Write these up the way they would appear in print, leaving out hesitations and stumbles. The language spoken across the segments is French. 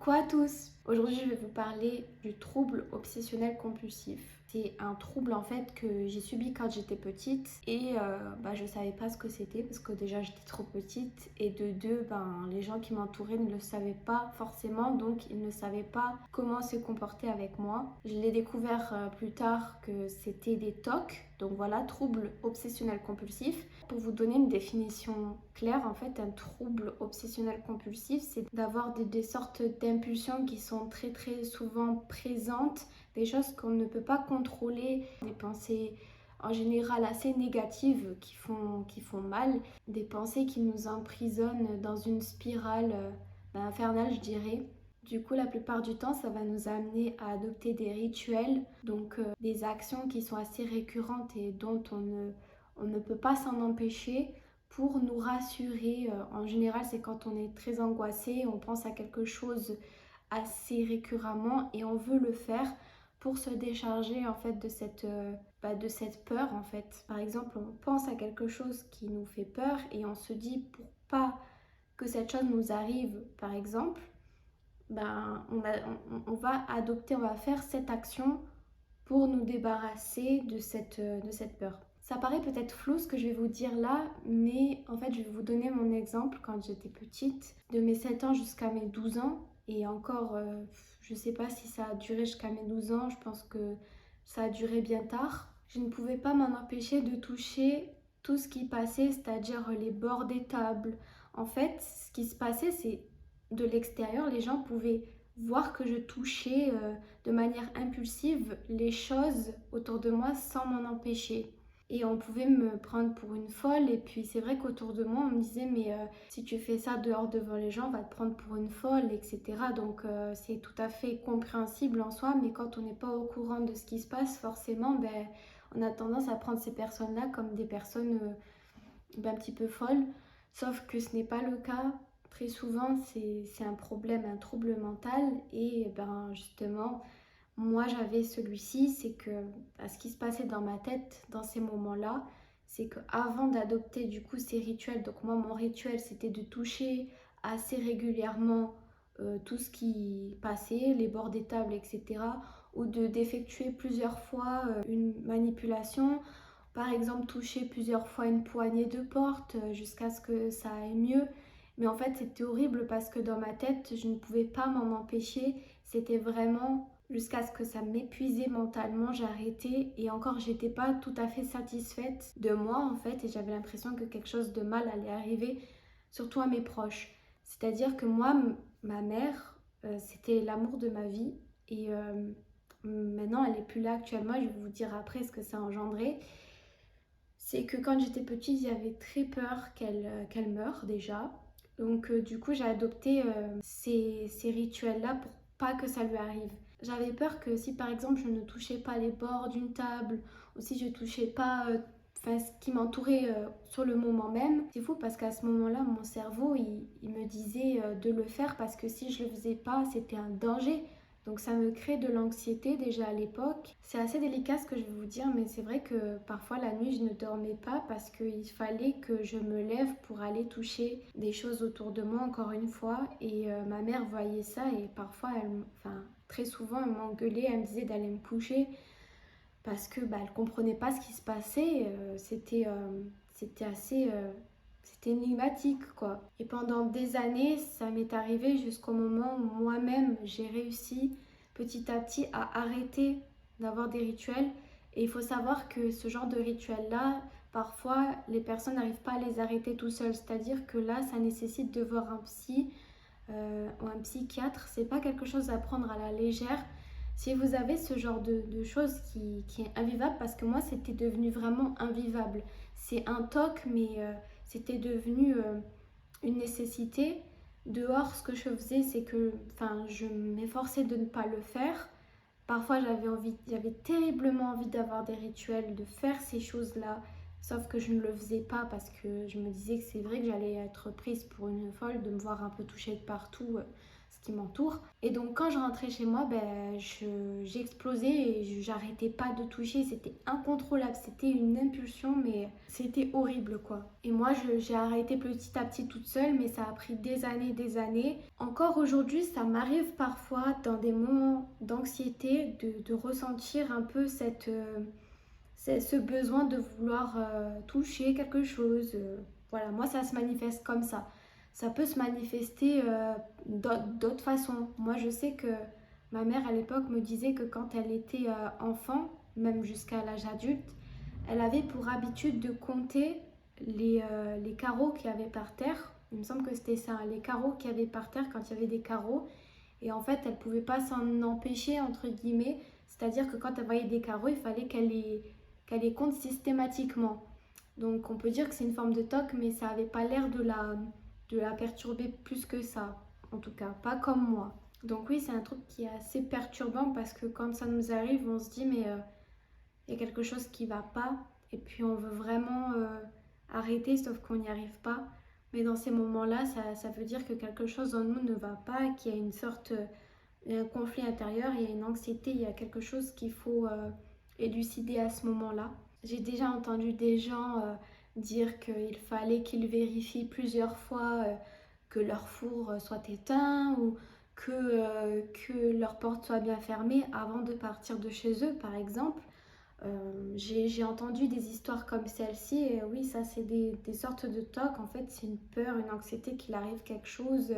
Coucou à tous! Aujourd'hui, je vais vous parler du trouble obsessionnel compulsif. C'est un trouble en fait que j'ai subi quand j'étais petite et je savais pas ce que c'était parce que déjà j'étais trop petite et de deux, les gens qui m'entouraient ne le savaient pas forcément, donc ils ne savaient pas comment se comporter avec moi. Je l'ai découvert plus tard que c'était des TOC, donc voilà, trouble obsessionnel compulsif. Pour vous donner une définition claire, en fait, un trouble obsessionnel compulsif, c'est d'avoir des sortes d'impulsions qui sont très très souvent présentes, des choses qu'on ne peut pas contrôler, des pensées en général assez négatives qui font mal, des pensées qui nous emprisonnent dans une spirale infernale, je dirais. Du coup, la plupart du temps, ça va nous amener à adopter des rituels, donc des actions qui sont assez récurrentes et dont on ne peut pas s'en empêcher pour nous rassurer. En général, c'est quand on est très angoissé, on pense à quelque chose assez récurremment et on veut le faire pour se décharger en fait de cette peur en fait. Par exemple, on pense à quelque chose qui nous fait peur et on se dit pour pas que cette chose nous arrive, par exemple, on va adopter, on va faire cette action pour nous débarrasser de cette peur. Ça paraît peut-être flou ce que je vais vous dire là, mais en fait je vais vous donner mon exemple quand j'étais petite, de mes 7 ans jusqu'à mes 12 ans, et encore je sais pas si ça a duré jusqu'à mes 12 ans, je pense que ça a duré bien tard. Je ne pouvais pas m'en empêcher de toucher tout ce qui passait, c'est-à-dire les bords des tables. En fait, ce qui se passait, c'est de l'extérieur, les gens pouvaient voir que je touchais de manière impulsive les choses autour de moi sans m'en empêcher. Et on pouvait me prendre pour une folle. Et puis c'est vrai qu'autour de moi, on me disait mais si tu fais ça dehors devant les gens, on va te prendre pour une folle, etc. Donc c'est tout à fait compréhensible en soi. Mais quand on n'est pas au courant de ce qui se passe, forcément, on a tendance à prendre ces personnes-là comme des personnes un petit peu folles. Sauf que ce n'est pas le cas. Très souvent, c'est un problème, un trouble mental. Et justement, moi j'avais celui-ci, c'est que ce qui se passait dans ma tête dans ces moments-là, c'est qu'avant d'adopter du coup ces rituels, donc moi mon rituel c'était de toucher assez régulièrement tout ce qui passait, les bords des tables, etc. Ou d'effectuer plusieurs fois une manipulation, par exemple toucher plusieurs fois une poignée de porte jusqu'à ce que ça aille mieux. Mais en fait c'était horrible parce que dans ma tête je ne pouvais pas m'en empêcher, c'était vraiment jusqu'à ce que ça m'épuisait mentalement, j'ai arrêté et encore j'étais pas tout à fait satisfaite de moi en fait et j'avais l'impression que quelque chose de mal allait arriver, surtout à mes proches. C'est-à-dire que moi, ma mère, c'était l'amour de ma vie et maintenant elle est plus là actuellement, je vais vous dire après ce que ça a engendré. C'est que quand j'étais petite, j'avais très peur qu'elle meure déjà. Donc du coup, j'ai adopté ces rituels-là pour pas que ça lui arrive. J'avais peur que si par exemple je ne touchais pas les bords d'une table ou si je touchais pas ce qui m'entourait sur le moment même, c'est fou parce qu'à ce moment-là, mon cerveau il me disait de le faire parce que si je le faisais pas, c'était un danger. Donc ça me crée de l'anxiété déjà à l'époque. C'est assez délicat ce que je vais vous dire, mais c'est vrai que parfois la nuit je ne dormais pas parce qu'il fallait que je me lève pour aller toucher des choses autour de moi encore une fois. Et ma mère voyait ça et parfois, très souvent elle m'engueulait, elle me disait d'aller me coucher parce que elle comprenait pas ce qui se passait. C'était assez... c'était énigmatique quoi. Et pendant des années, ça m'est arrivé jusqu'au moment où moi-même j'ai réussi petit à petit à arrêter d'avoir des rituels. Et il faut savoir que ce genre de rituel-là, parfois les personnes n'arrivent pas à les arrêter tout seules. C'est-à-dire que là, ça nécessite de voir un psy ou un psychiatre. C'est pas quelque chose à prendre à la légère. Si vous avez ce genre de choses qui est invivable, parce que moi c'était devenu vraiment invivable. C'est un toc, mais c'était devenu une nécessité. Dehors, ce que je faisais, c'est que je m'efforçais de ne pas le faire. Parfois, j'avais terriblement envie d'avoir des rituels, de faire ces choses-là, sauf que je ne le faisais pas parce que je me disais que c'est vrai que j'allais être prise pour une folle, de me voir un peu touchée de partout. qui m'entoure. Et donc quand je rentrais chez moi, j'explosais et j'arrêtais pas de toucher. C'était incontrôlable, c'était une impulsion, mais c'était horrible quoi. Et moi, j'ai arrêté petit à petit toute seule, mais ça a pris des années, des années. Encore aujourd'hui, ça m'arrive parfois dans des moments d'anxiété de ressentir un peu ce besoin de vouloir toucher quelque chose. Voilà, moi ça se manifeste comme ça. Ça peut se manifester d'autres façons. Moi je sais que ma mère à l'époque me disait que quand elle était enfant, même jusqu'à l'âge adulte, elle avait pour habitude de compter les carreaux qu'il y avait par terre. Il me semble que c'était ça, hein, les carreaux qu'il y avait par terre quand il y avait des carreaux. Et en fait, elle pouvait pas s'en empêcher, entre guillemets. C'est-à-dire que quand elle voyait des carreaux, il fallait qu'elle les compte systématiquement. Donc on peut dire que c'est une forme de toc, mais ça n'avait pas l'air de la perturber plus que ça. En tout cas, pas comme moi. Donc oui, c'est un truc qui est assez perturbant parce que quand ça nous arrive, on se dit mais il y a quelque chose qui va pas. Et puis on veut vraiment arrêter, sauf qu'on n'y arrive pas. Mais dans ces moments-là, ça veut dire que quelque chose en nous ne va pas, qu'il y a une sorte un conflit intérieur, il y a une anxiété, il y a quelque chose qu'il faut élucider à ce moment-là. J'ai déjà entendu des gens dire qu'il fallait qu'ils vérifient plusieurs fois que leur four soit éteint ou que leur porte soit bien fermée avant de partir de chez eux, par exemple. J'ai entendu des histoires comme celle-ci et oui, ça c'est des sortes de tocs. En fait, c'est une peur, une anxiété qu'il arrive quelque chose,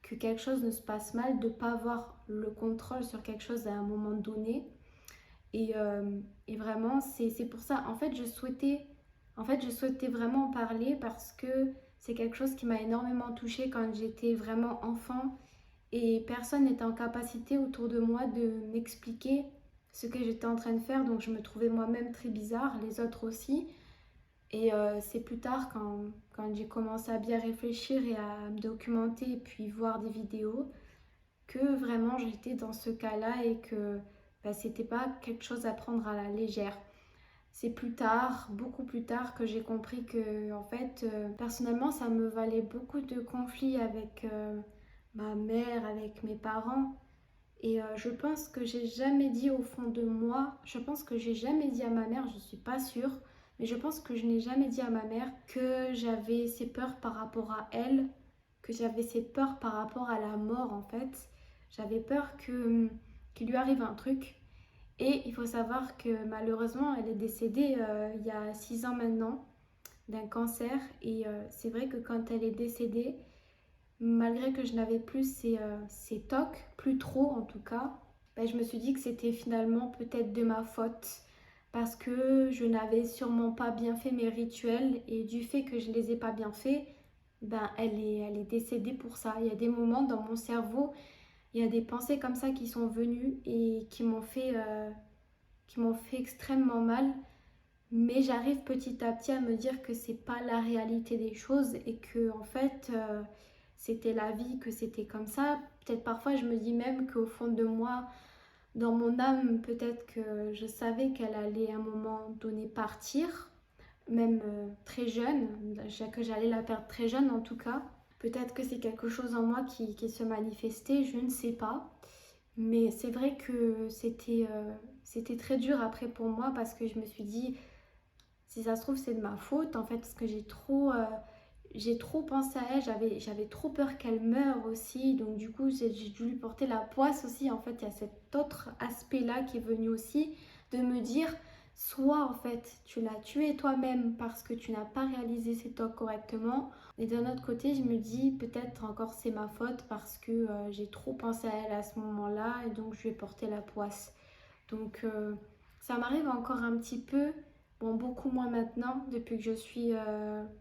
que quelque chose ne se passe mal, de ne pas avoir le contrôle sur quelque chose à un moment donné. Et vraiment, c'est pour ça. En fait, je souhaitais vraiment en parler parce que c'est quelque chose qui m'a énormément touchée quand j'étais vraiment enfant et personne n'était en capacité autour de moi de m'expliquer ce que j'étais en train de faire. Donc je me trouvais moi-même très bizarre, les autres aussi. Et c'est plus tard, quand j'ai commencé à bien réfléchir et à me documenter et puis voir des vidéos, que vraiment j'étais dans ce cas-là et que c'était pas quelque chose à prendre à la légère. C'est plus tard, beaucoup plus tard, que j'ai compris que, en fait, personnellement, ça me valait beaucoup de conflits avec ma mère, avec mes parents. Et je pense que j'ai jamais dit au fond de moi, je pense que j'ai jamais dit à ma mère, je suis pas sûre, mais je pense que je n'ai jamais dit à ma mère que j'avais ces peurs par rapport à elle, que j'avais ces peurs par rapport à la mort en fait. J'avais peur qu'il lui arrive un truc. Et il faut savoir que malheureusement, elle est décédée il y a 6 ans maintenant d'un cancer. Et c'est vrai que quand elle est décédée, malgré que je n'avais plus ces tocs, plus trop en tout cas, je me suis dit que c'était finalement peut-être de ma faute parce que je n'avais sûrement pas bien fait mes rituels et du fait que je ne les ai pas bien faits, elle est décédée pour ça. Il y a des moments dans mon cerveau, il y a des pensées comme ça qui sont venues et qui m'ont fait extrêmement mal. Mais j'arrive petit à petit à me dire que c'est pas la réalité des choses et que en fait c'était la vie, que c'était comme ça. Peut-être parfois je me dis même qu'au fond de moi, dans mon âme, peut-être que je savais qu'elle allait à un moment donné partir, même très jeune, que j'allais la perdre très jeune en tout cas. Peut-être que c'est quelque chose en moi qui se manifestait, je ne sais pas. Mais c'est vrai que c'était très dur après pour moi parce que je me suis dit, si ça se trouve, c'est de ma faute en fait, parce que j'ai trop pensé à elle, j'avais trop peur qu'elle meure aussi, donc du coup, j'ai dû lui porter la poisse aussi. En fait, il y a cet autre aspect-là qui est venu aussi de me dire, soit en fait, tu l'as tuée toi-même parce que tu n'as pas réalisé ses tocs correctement, et d'un autre côté, je me dis, peut-être encore c'est ma faute parce que j'ai trop pensé à elle à ce moment-là, et donc je lui ai porté la poisse. Donc, ça m'arrive encore un petit peu. Bon, beaucoup moins maintenant, depuis que je suis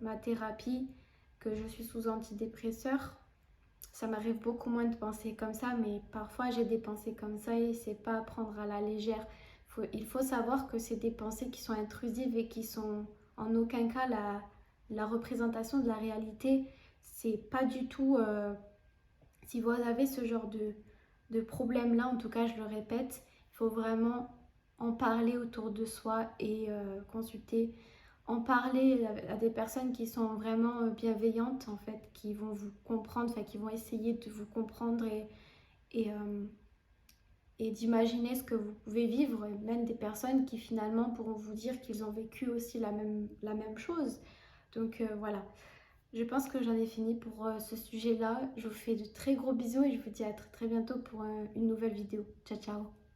ma thérapie, que je suis sous antidépresseur. Ça m'arrive beaucoup moins de penser comme ça, mais parfois j'ai des pensées comme ça et c'est pas à prendre à la légère. Il faut savoir que c'est des pensées qui sont intrusives et qui sont en aucun cas la représentation de la réalité. C'est pas du tout... si vous avez ce genre de problème-là, en tout cas je le répète, il faut vraiment en parler autour de soi et consulter en parler à des personnes qui sont vraiment bienveillantes, en fait, qui vont vous comprendre, enfin, qui vont essayer de vous comprendre et, euh, et d'imaginer ce que vous pouvez vivre, et même des personnes qui finalement pourront vous dire qu'ils ont vécu aussi la même chose. Donc voilà, je pense que j'en ai fini pour ce sujet-là. Je vous fais de très gros bisous et je vous dis à très très bientôt pour une nouvelle vidéo. Ciao ciao!